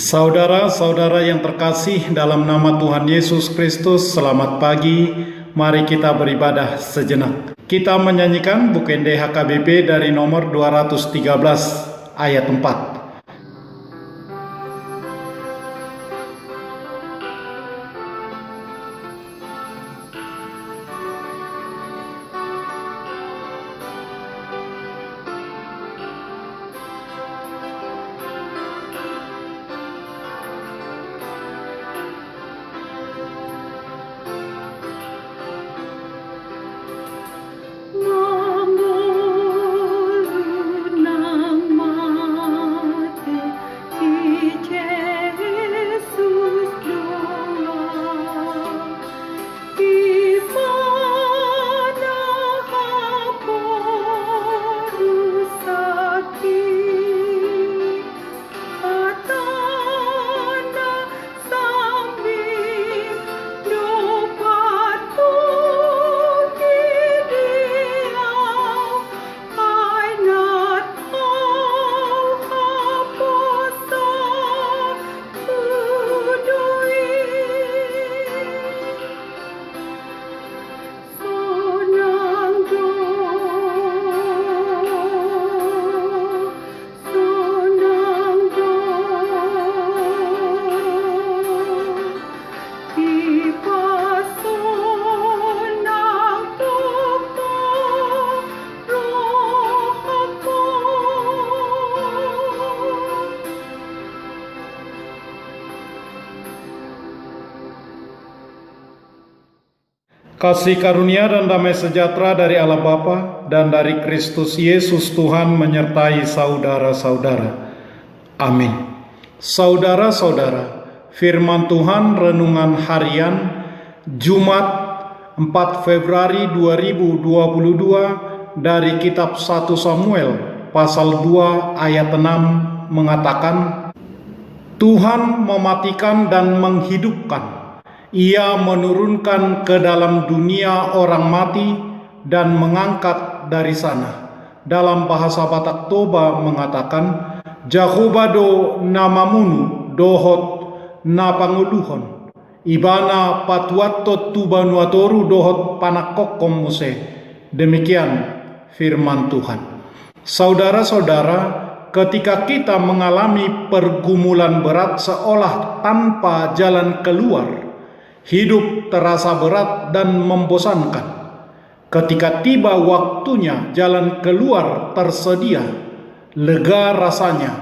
Saudara-saudara yang terkasih dalam nama Tuhan Yesus Kristus, selamat pagi. Mari kita beribadah sejenak. Kita menyanyikan Bukende HKBP dari nomor 213 ayat 4. Kasih karunia dan damai sejahtera dari Allah Bapa dan dari Kristus Yesus Tuhan menyertai saudara-saudara. Amin. Saudara-saudara, firman Tuhan renungan harian Jumat 4 Februari 2022 dari kitab 1 Samuel pasal 2 ayat 6 mengatakan, Tuhan mematikan dan menghidupkan. Ia menurunkan ke dalam dunia orang mati dan mengangkat dari sana. Dalam bahasa Batak Toba mengatakan, Jahubado namamunu dohot napanguluhon. Ibana patuatot tubanuatoru dohot panakokom muse. Demikian firman Tuhan. Saudara-saudara, ketika kita mengalami pergumulan berat seolah tanpa jalan keluar, hidup terasa berat dan membosankan. Ketika tiba waktunya jalan keluar tersedia, lega rasanya,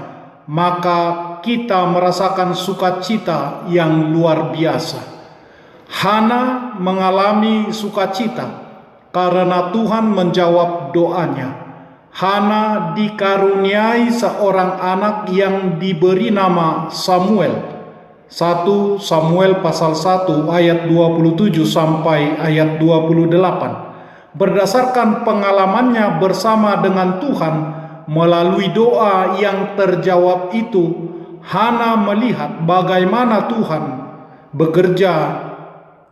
maka kita merasakan sukacita yang luar biasa. Hana mengalami sukacita karena Tuhan menjawab doanya. Hana dikaruniai seorang anak yang diberi nama Samuel. 1 Samuel pasal 1 ayat 27 sampai ayat 28. Berdasarkan pengalamannya bersama dengan Tuhan melalui doa yang terjawab itu, Hana melihat bagaimana Tuhan bekerja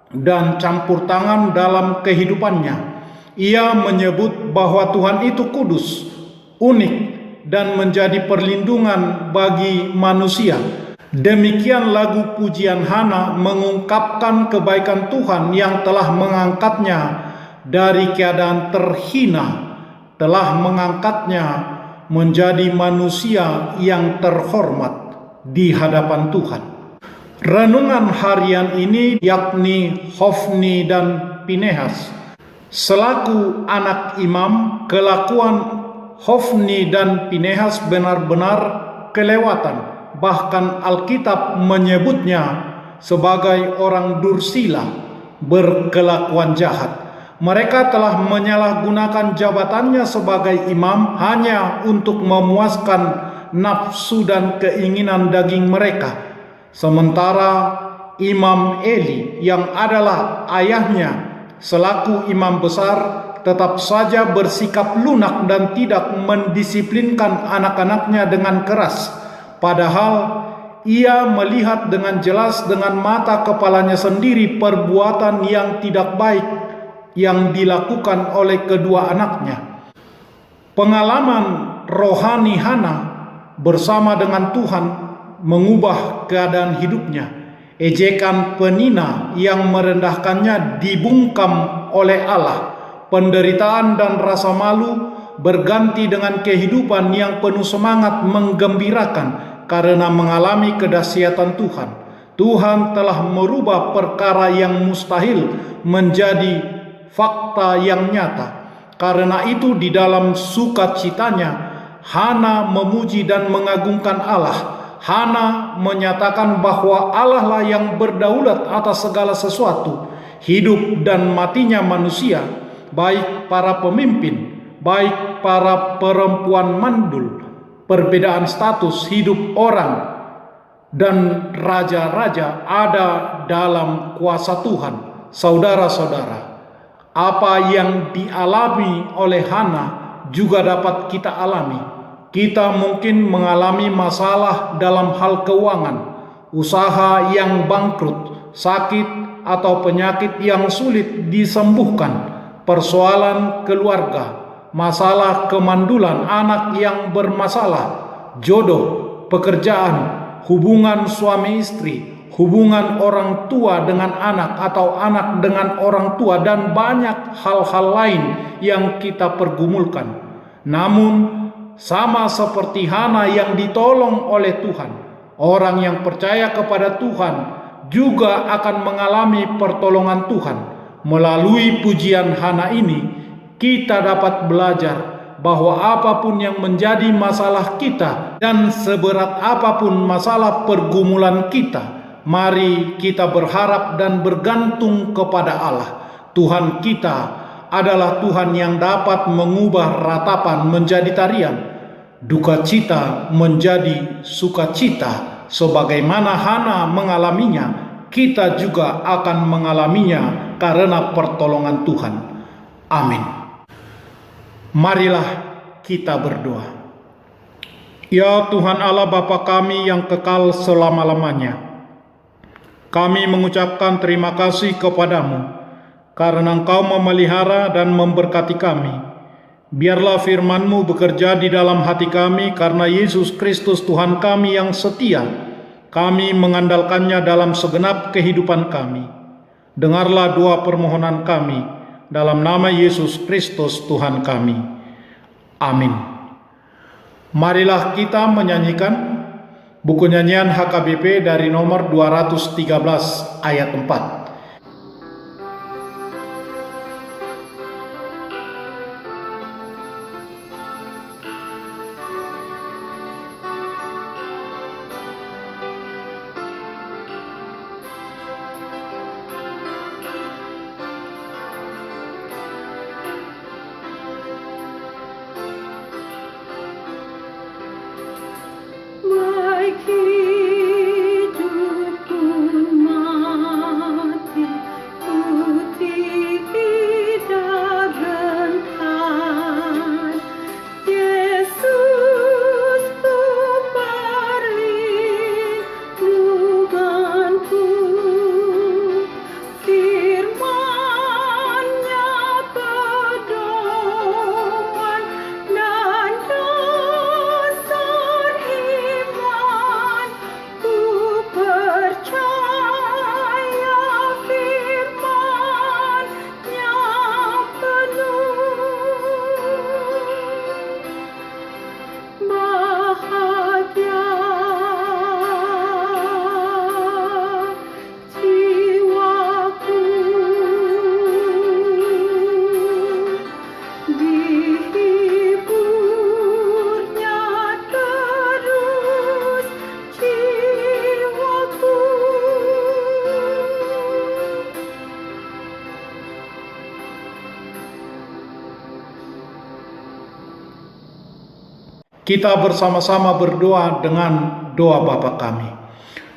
dan campur tangan dalam kehidupannya. Ia menyebut bahwa Tuhan itu kudus, unik, dan menjadi perlindungan bagi manusia. Demikian lagu pujian Hana mengungkapkan kebaikan Tuhan yang telah mengangkatnya dari keadaan terhina, telah mengangkatnya menjadi manusia yang terhormat di hadapan Tuhan. Renungan harian ini yakni Hofni dan Pinehas. Selaku anak imam, kelakuan Hofni dan Pinehas benar-benar kelewatan. Bahkan Alkitab menyebutnya sebagai orang dursila, berkelakuan jahat. Mereka telah menyalahgunakan jabatannya sebagai imam hanya untuk memuaskan nafsu dan keinginan daging mereka. Sementara Imam Eli yang adalah ayahnya selaku imam besar tetap saja bersikap lunak dan tidak mendisiplinkan anak-anaknya dengan keras. Padahal ia melihat dengan jelas dengan mata kepalanya sendiri perbuatan yang tidak baik yang dilakukan oleh kedua anaknya. Pengalaman rohani Hana bersama dengan Tuhan mengubah keadaan hidupnya. Ejekan penina yang merendahkannya dibungkam oleh Allah. Penderitaan dan rasa malu berganti dengan kehidupan yang penuh semangat menggembirakan karena mengalami kedahsyatan Tuhan. Tuhan telah merubah perkara yang mustahil menjadi fakta yang nyata. Karena itu di dalam sukacitanya Hana memuji dan mengagungkan Allah. Hana menyatakan bahwa Allah lah yang berdaulat atas segala sesuatu, hidup dan matinya manusia, baik para pemimpin, baik para perempuan mandul, perbedaan status hidup orang dan raja-raja ada dalam kuasa Tuhan. Saudara-saudara, apa yang dialami oleh Hana juga dapat kita alami. Kita mungkin mengalami masalah dalam hal keuangan, usaha yang bangkrut, sakit atau penyakit yang sulit disembuhkan, persoalan keluarga, masalah kemandulan, anak yang bermasalah, jodoh, pekerjaan, hubungan suami istri, hubungan orang tua dengan anak atau anak dengan orang tua, dan banyak hal-hal lain yang kita pergumulkan. Namun sama seperti Hana yang ditolong oleh Tuhan, orang yang percaya kepada Tuhan juga akan mengalami pertolongan Tuhan. Melalui pujian Hana ini, kita dapat belajar bahwa apapun yang menjadi masalah kita dan seberat apapun masalah pergumulan kita, mari kita berharap dan bergantung kepada Allah. Tuhan kita adalah Tuhan yang dapat mengubah ratapan menjadi tarian, duka cita menjadi sukacita. Sebagaimana Hana mengalaminya, kita juga akan mengalaminya karena pertolongan Tuhan. Amin. Marilah kita berdoa. Ya Tuhan Allah Bapa kami yang kekal selama-lamanya, kami mengucapkan terima kasih kepadamu karena Engkau memelihara dan memberkati kami. Biarlah firman-Mu bekerja di dalam hati kami karena Yesus Kristus Tuhan kami yang setia. Kami mengandalkannya dalam segenap kehidupan kami. Dengarlah doa permohonan kami dalam nama Yesus Kristus Tuhan kami. Amin. Marilah kita menyanyikan buku nyanyian HKBP dari nomor 213 ayat 4. Kita bersama-sama berdoa dengan doa Bapa kami.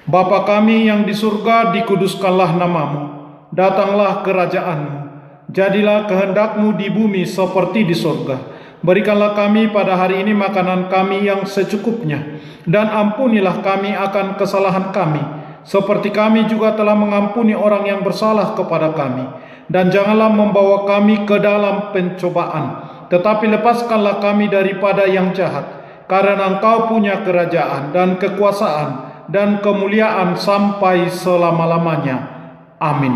Bapa kami yang di surga, dikuduskanlah namamu. Datanglah kerajaan-Mu. Jadilah kehendak-Mu di bumi seperti di surga. Berikanlah kami pada hari ini makanan kami yang secukupnya. Dan ampunilah kami akan kesalahan kami, seperti kami juga telah mengampuni orang yang bersalah kepada kami. Dan janganlah membawa kami ke dalam pencobaan, tetapi lepaskanlah kami daripada yang jahat. Karena Engkau punya kerajaan dan kekuasaan dan kemuliaan sampai selama-lamanya. Amin.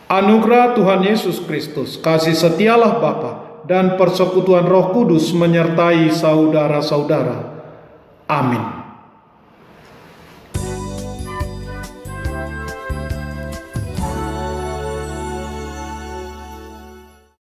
Anugerah Tuhan Yesus Kristus, kasih setialah Bapa, dan persekutuan Roh Kudus menyertai saudara-saudara. Amin.